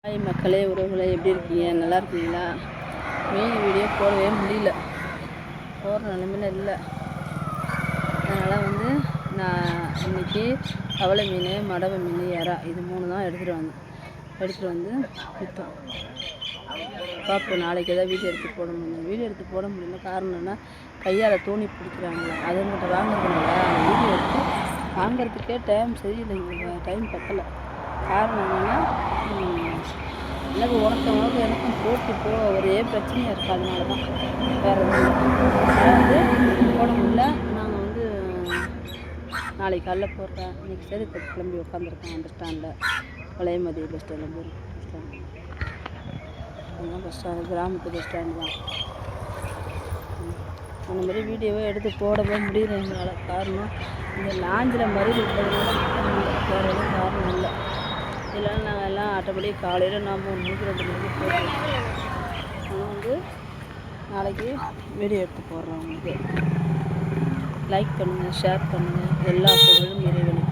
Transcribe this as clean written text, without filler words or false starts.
Hi மக்களே, உறவுகளே, எப்படி இருக்கீங்க? நல்லா இருக்கீங்களா? மீன் வீடியோ போடவே முடியல, போடுற நிலமையில இல்லை. அதனால் நான் இன்றைக்கி கவலை மீன், மடவை மீன், எறா இது 3 தான் எடுத்துகிட்டு வந்து விற்றோம். பார்ப்போம், நாளைக்கு ஏதாவது வீடியோ எடுத்து போட முடியும். வீடியோ எடுத்து போட முடியல, காரணம் என்ன, கையால் தூணி பிடிக்கிறாங்களே, அதுங்கிட்ட வாங்குறதுனால அந்த வீடியோ எடுத்து வாங்கிறதுக்கே டைம் சரியில்லைங்க, டைம் பத்தலை. காரணம் என்னென்னா, எனக்கு எனக்கும் போட்டு ஒரே பிரச்சனையாக இருக்குது. அதனால தான், வேறு எதுவும் போட முடியல. நாங்கள் நாளைக்கு காலைல போடுறேன். இன்றைக்கி சரி கிளம்பி உட்காந்துருக்கேன் அந்த ஸ்டாண்டில், பழையமதி பஸ் ஸ்டாண்டில் பஸ் ஸ்டாண்டு, அதுதான் பஸ் ஸ்டாண்டு, கிராமத்து பஸ் ஸ்டாண்டு தான். அந்த மாதிரி வீடியோவை எடுத்து போடவே முடியல எங்களால். காரணம், இந்த லாஞ்சில் மறியல் இருக்கிறதுனால வேறு எதுவும் காரணம் இல்லை. இதெல்லாம் நாங்கள் எல்லாம் ஆட்டோபடி காலையில் 3 மணிக்கு 2 மணிக்கு போடுறோம். ஆனால் நாளைக்கு வீடியோ எடுத்து போடுறோம். உங்களுக்கு லைக் பண்ணுங்கள், ஷேர் பண்ணுங்கள். எல்லா புகழும் இறைவனுக்கு.